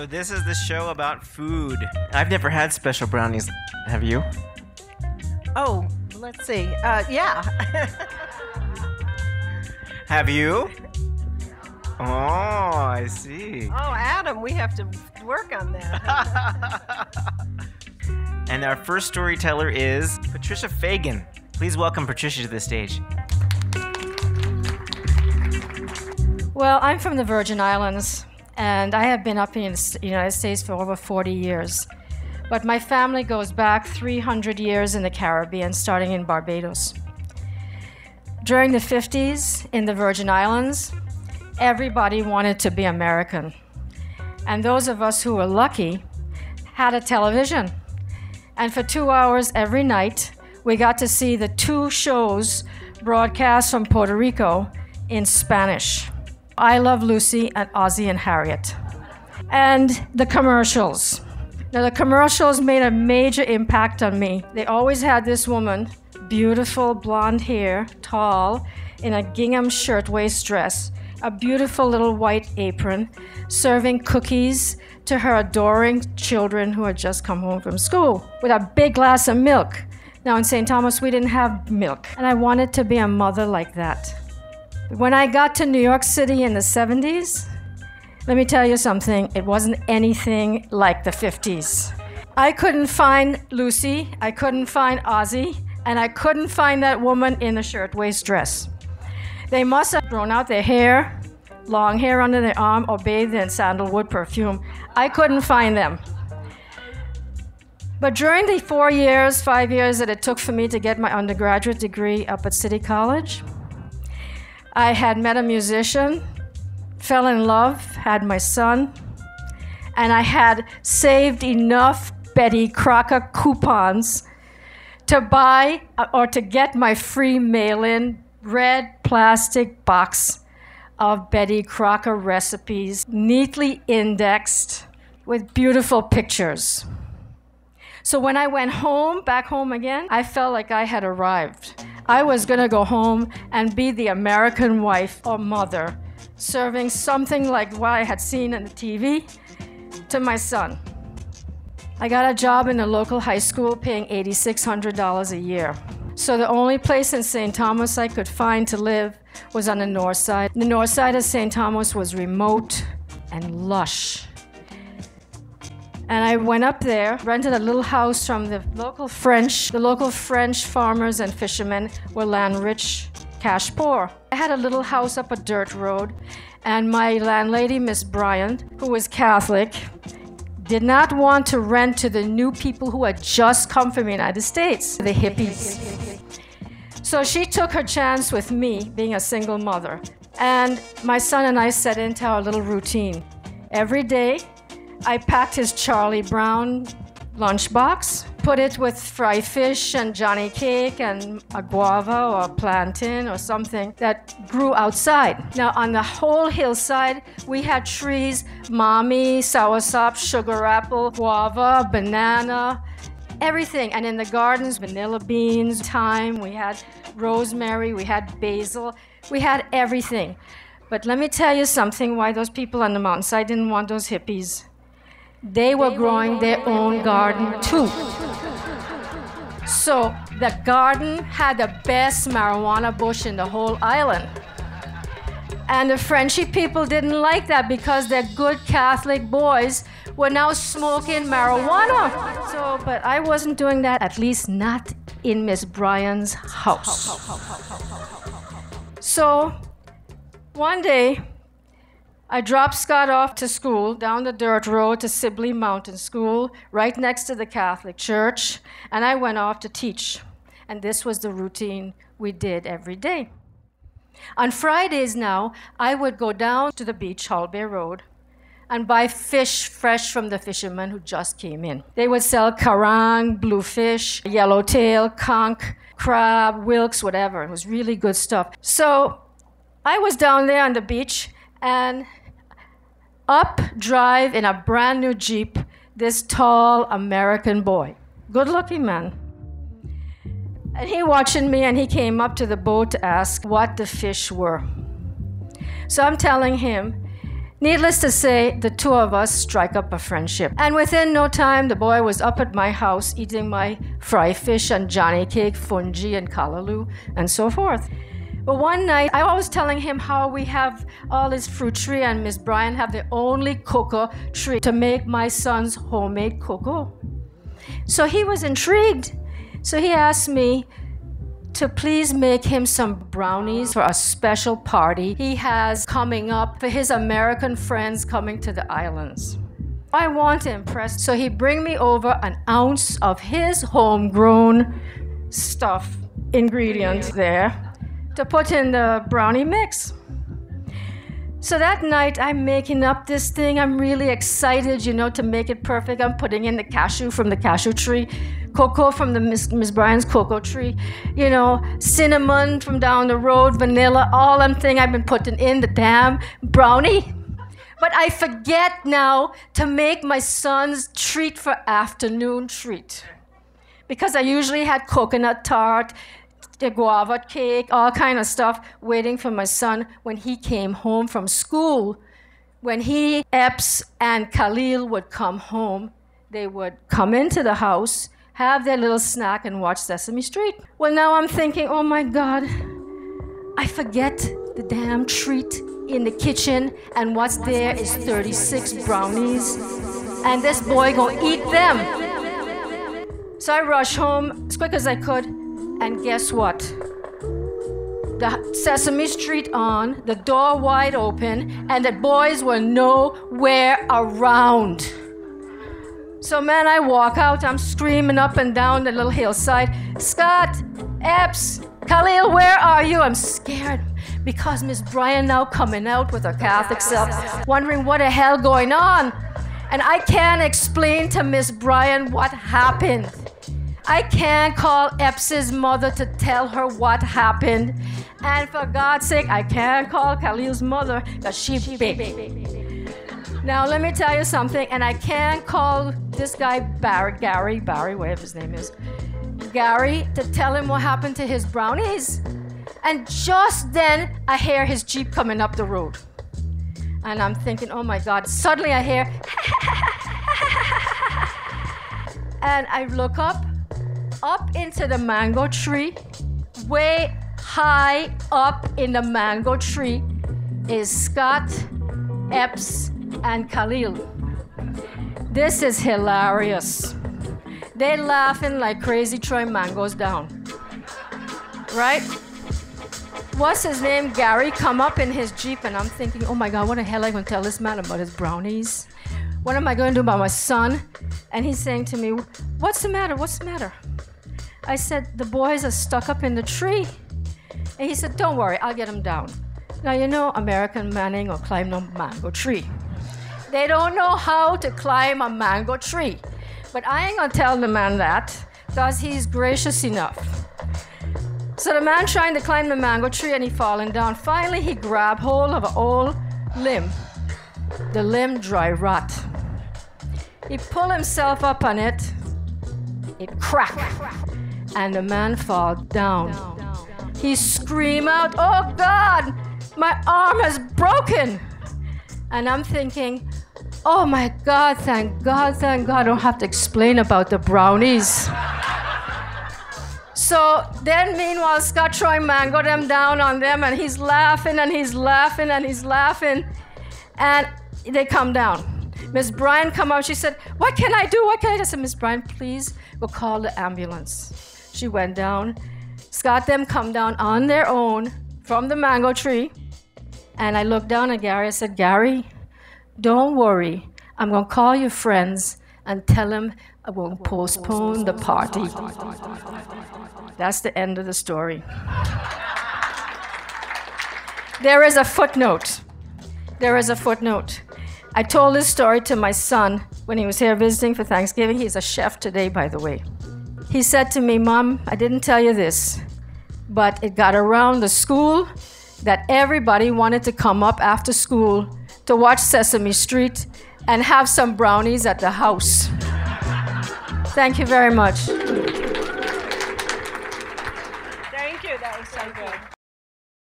So this is the show about food. I've never had special brownies. Have you? Oh, let's see. Yeah. Have you? Oh, I see. Oh, Adam, we have to work on that. And our first storyteller is Patricia Fagan. Please welcome Patricia to the stage. Well, I'm from the Virgin Islands, and I have been up in the United States for over 40 years. But my family goes back 300 years in the Caribbean, starting in Barbados. During the 50s in the Virgin Islands, everybody wanted to be American. And those of us who were lucky had a television. And for 2 hours every night, we got to see the two shows broadcast from Puerto Rico in Spanish. I Love Lucy and Ozzie and Harriet. And the commercials. Now, the commercials made a major impact on me. They always had this woman, beautiful blonde hair, tall, in a gingham shirtwaist dress, a beautiful little white apron, serving cookies to her adoring children who had just come home from school with a big glass of milk. Now, in St. Thomas, we didn't have milk, and I wanted to be a mother like that. When I got to New York City in the 70s, let me tell you something, it wasn't anything like the 50s. I couldn't find Lucy, I couldn't find Ozzie, and I couldn't find that woman in the shirtwaist dress. They must have grown out their hair, long hair under their arm, or bathed in sandalwood perfume. I couldn't find them. But during the 5 years that it took for me to get my undergraduate degree up at City College, I had met a musician, fell in love, had my son, and I had saved enough Betty Crocker coupons to buy or to get my free mail-in red plastic box of Betty Crocker recipes, neatly indexed with beautiful pictures. So when I went home, back home again, I felt like I had arrived. I was gonna go home and be the American wife or mother, serving something like what I had seen on the TV to my son. I got a job in a local high school paying $8,600 a year. So the only place in St. Thomas I could find to live was on the north side. The north side of St. Thomas was remote and lush. And I went up there, rented a little house from the local French farmers and fishermen were land rich, cash poor. I had a little house up a dirt road, and my landlady, Miss Bryant, who was Catholic, did not want to rent to the new people who had just come from the United States, the hippies. So she took her chance with me, being a single mother. And my son and I set into our little routine. Every day, I packed his Charlie Brown lunchbox, put it with fried fish and Johnny cake and a guava or a plantain or something that grew outside. Now, on the whole hillside, we had trees, mommy, soursop, sugar apple, guava, banana, everything. And in the gardens, vanilla beans, thyme, we had rosemary, we had basil, we had everything. But let me tell you something, why those people on the mountainside didn't want those hippies. They were growing their own garden too. So the garden had the best marijuana bush in the whole island. And the Frenchy people didn't like that because their good Catholic boys were now smoking marijuana. But I wasn't doing that, at least not in Miss Bryan's house. So one day, I dropped Scott off to school down the dirt road to Sibley Mountain School, right next to the Catholic Church, and I went off to teach. And this was the routine we did every day. On Fridays now, I would go down to the beach, Hull Bay Road, and buy fish fresh from the fishermen who just came in. They would sell karang, bluefish, yellowtail, conch, crab, wilks, whatever. It was really good stuff. So I was down there on the beach, and up drive in a brand new Jeep this tall American boy, good-looking man. And he watching me, and he came up to the boat to ask what the fish were. So I'm telling him, Needless to say, the two of us strike up a friendship. And within no time, the boy was up at my house eating my fry fish and Johnny cake, fungi and callaloo, and so forth. But one night, I was telling him how we have all this fruit tree and Miss Bryan have the only cocoa tree to make my son's homemade cocoa. So he was intrigued. So he asked me to please make him some brownies for a special party he has coming up for his American friends coming to the islands. I want to impress, so he bring me over an ounce of his homegrown stuff, ingredients there, to put in the brownie mix. So that night, I'm making up this thing. I'm really excited, you know, to make it perfect. I'm putting in the cashew from the cashew tree, cocoa from the Miss Bryan's cocoa tree, you know, cinnamon from down the road, vanilla, all them thing I've been putting in the damn brownie. But I forget now to make my son's treat for afternoon treat. Because I usually had coconut tart, the guava cake, all kind of stuff waiting for my son when he came home from school. When he, Epps, and Khalil would come home, they would come into the house, have their little snack, and watch Sesame Street. Well, now I'm thinking, oh my God, I forget the damn treat in the kitchen, and what's there is 36 brownies, and this boy gonna eat them. So I rushed home as quick as I could, and guess what? The Sesame Street on, the door wide open, and the boys were nowhere around. So man, I walk out, I'm screaming up and down the little hillside, Scott, Epps, Khalil, where are you? I'm scared because Miss Bryan now coming out with her Catholic self, wondering what the hell going on. And I can't explain to Miss Bryan what happened. I can't call Epps's mother to tell her what happened. And for God's sake, I can't call Khalil's mother because she's big. Now, let me tell you something, and I can't call this guy Barry, whatever his name is, Gary, to tell him what happened to his brownies. And just then, I hear his Jeep coming up the road. And I'm thinking, oh my God, suddenly I hear, and I look up into the mango tree, way high up in the mango tree is Scott, Epps, and Khalil. This is hilarious. They laughing like crazy throwing mangoes down. Right? What's his name? Gary come up in his Jeep, and I'm thinking, oh my God, what the hell am I going to tell this man about his brownies? What am I going to do about my son? And he's saying to me, what's the matter? What's the matter? I said, the boys are stuck up in the tree. And he said, don't worry, I'll get them down. Now, you know, American man ain't gonna climb no mango tree. They don't know how to climb a mango tree. But I ain't gonna tell the man that, because he's gracious enough. So the man trying to climb the mango tree, and he falling down. Finally, he grabbed hold of an old limb. The limb dry rot. He pulled himself up on it. It cracked. And the man fall down. He screamed out, oh God, my arm has broken. And I'm thinking, oh my God, thank God, thank God, I don't have to explain about the brownies. So then meanwhile, Scott trying mango them down on them, and he's laughing and he's laughing and he's laughing. And they come down. Miss Bryan come out, she said, what can I do? What can I do? I said, Miss Bryan, please, we'll call the ambulance. She went down. Scott them come down on their own from the mango tree. And I looked down at Gary. I said, Gary, don't worry. I'm going to call your friends and tell them I won't postpone the party. That's the end of the story. There is a footnote. There is a footnote. I told this story to my son when he was here visiting for Thanksgiving. He's a chef today, by the way. He said to me, Mom, I didn't tell you this, but it got around the school that everybody wanted to come up after school to watch Sesame Street and have some brownies at the house. Thank you very much.